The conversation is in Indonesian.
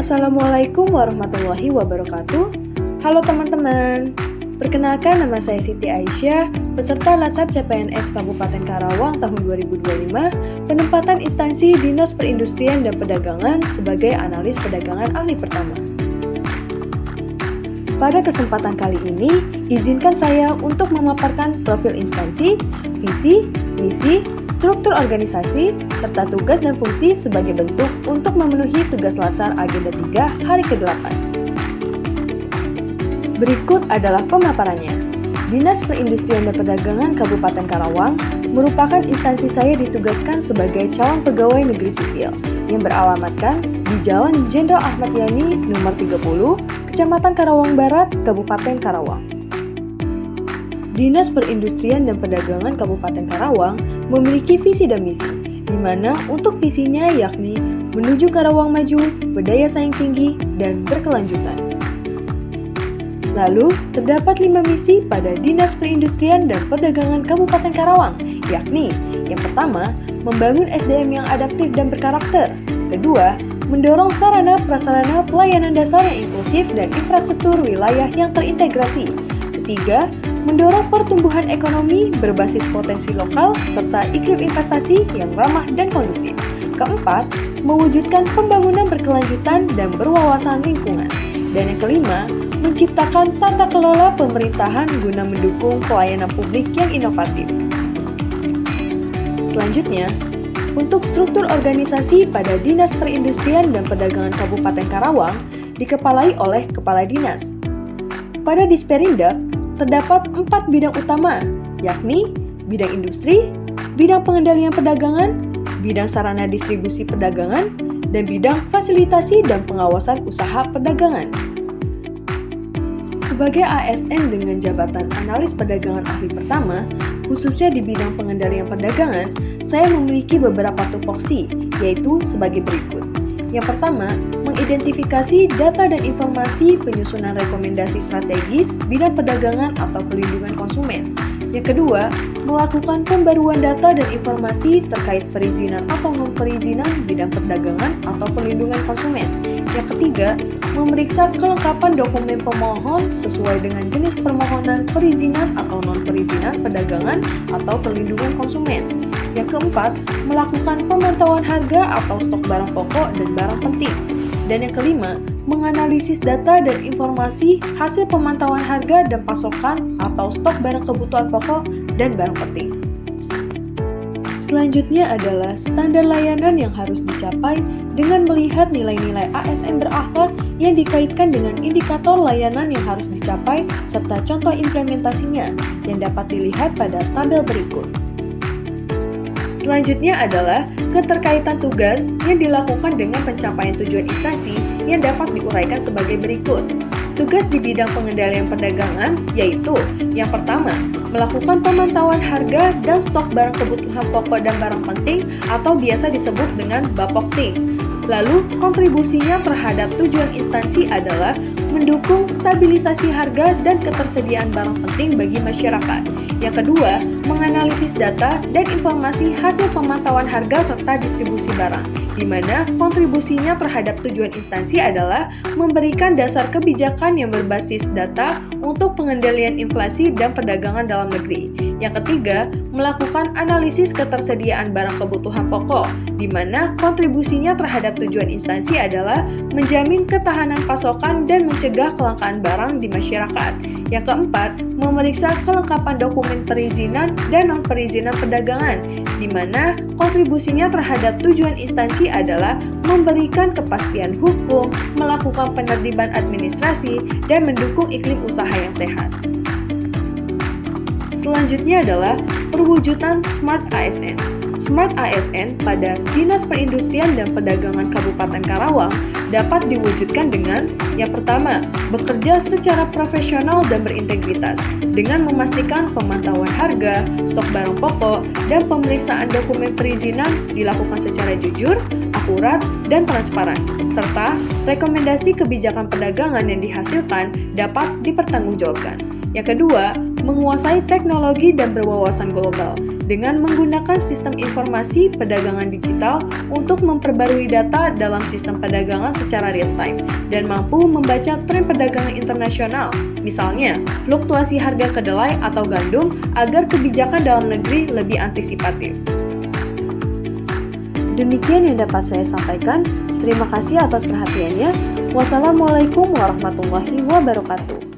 Assalamualaikum warahmatullahi wabarakatuh. Halo teman-teman, perkenalkan nama saya Siti Aisyah, peserta Latsar CPNS Kabupaten Karawang tahun 2025, penempatan instansi Dinas Perindustrian dan Perdagangan sebagai analis perdagangan ahli pertama. Pada kesempatan kali ini, izinkan saya untuk memaparkan profil instansi, visi, misi, struktur organisasi, serta tugas dan fungsi sebagai bentuk untuk memenuhi tugas Latsar Agenda 3 hari ke-8. Berikut adalah pemaparannya. Dinas Perindustrian dan Perdagangan Kabupaten Karawang merupakan instansi saya ditugaskan sebagai calon pegawai negeri sipil yang beralamatkan di Jalan Jenderal Ahmad Yani nomor 30, Kecamatan Karawang Barat, Kabupaten Karawang. Dinas Perindustrian dan Perdagangan Kabupaten Karawang memiliki visi dan misi, di mana untuk visinya yakni menuju Karawang maju, berdaya saing tinggi, dan berkelanjutan. Lalu, terdapat 5 misi pada Dinas Perindustrian dan Perdagangan Kabupaten Karawang, yakni yang pertama, membangun SDM yang adaptif dan berkarakter. Kedua, mendorong sarana prasarana pelayanan dasar yang inklusif dan infrastruktur wilayah yang terintegrasi. Ketiga, mendorong pertumbuhan ekonomi berbasis potensi lokal serta iklim investasi yang ramah dan kondusif. Keempat, mewujudkan pembangunan berkelanjutan dan berwawasan lingkungan. Dan yang kelima, menciptakan tata kelola pemerintahan guna mendukung pelayanan publik yang inovatif. Selanjutnya, untuk struktur organisasi pada Dinas Perindustrian dan Perdagangan Kabupaten Karawang dikepalai oleh Kepala Dinas. Pada Disperindak, terdapat 4 bidang utama, yakni bidang industri, bidang pengendalian perdagangan, bidang sarana distribusi perdagangan, dan bidang fasilitasi dan pengawasan usaha perdagangan. Sebagai ASN dengan jabatan analis perdagangan ahli pertama, khususnya di bidang pengendalian perdagangan, saya memiliki beberapa tupoksi, yaitu sebagai berikut. Yang pertama, mengidentifikasi data dan informasi penyusunan rekomendasi strategis bidang perdagangan atau perlindungan konsumen. Yang kedua, melakukan pembaruan data dan informasi terkait perizinan atau non-perizinan bidang perdagangan atau perlindungan konsumen. Yang ketiga, memeriksa kelengkapan dokumen pemohon sesuai dengan jenis permohonan perizinan atau non-perizinan perdagangan atau perlindungan konsumen. Yang keempat, melakukan pemantauan harga atau stok barang pokok dan barang penting. Dan yang kelima, menganalisis data dan informasi hasil pemantauan harga dan pasokan atau stok barang kebutuhan pokok dan barang penting. Selanjutnya adalah standar layanan yang harus dicapai dengan melihat nilai-nilai ASN berakhlak yang dikaitkan dengan indikator layanan yang harus dicapai serta contoh implementasinya yang dapat dilihat pada tabel berikut. Selanjutnya adalah keterkaitan tugas yang dilakukan dengan pencapaian tujuan instansi yang dapat diuraikan sebagai berikut. Tugas di bidang pengendalian perdagangan yaitu yang pertama, melakukan pemantauan harga dan stok barang kebutuhan pokok dan barang penting atau biasa disebut dengan Bapokting. Lalu, kontribusinya terhadap tujuan instansi adalah mendukung stabilisasi harga dan ketersediaan barang penting bagi masyarakat. Yang kedua, menganalisis data dan informasi hasil pemantauan harga serta distribusi barang, di mana kontribusinya terhadap tujuan instansi adalah memberikan dasar kebijakan yang berbasis data untuk pengendalian inflasi dan perdagangan dalam negeri. Yang ketiga, melakukan analisis ketersediaan barang kebutuhan pokok, di mana kontribusinya terhadap tujuan instansi adalah menjamin ketahanan pasokan dan mencegah kelangkaan barang di masyarakat. Yang keempat, memeriksa kelengkapan dokumen perizinan dan non-perizinan perdagangan, di mana kontribusinya terhadap tujuan instansi adalah memberikan kepastian hukum, melakukan penertiban administrasi, dan mendukung iklim usaha yang sehat. Selanjutnya adalah perwujudan Smart ASN. Smart ASN pada Dinas Perindustrian dan Perdagangan Kabupaten Karawang dapat diwujudkan dengan yang pertama, bekerja secara profesional dan berintegritas dengan memastikan pemantauan harga, stok barang pokok, dan pemeriksaan dokumen perizinan dilakukan secara jujur, akurat, dan transparan, serta rekomendasi kebijakan perdagangan yang dihasilkan dapat dipertanggungjawabkan. Yang kedua, menguasai teknologi dan berwawasan global dengan menggunakan sistem informasi perdagangan digital untuk memperbarui data dalam sistem perdagangan secara real-time dan mampu membaca tren perdagangan internasional, misalnya fluktuasi harga kedelai atau gandum agar kebijakan dalam negeri lebih antisipatif. Demikian yang dapat saya sampaikan. Terima kasih atas perhatiannya. Wassalamualaikum warahmatullahi wabarakatuh.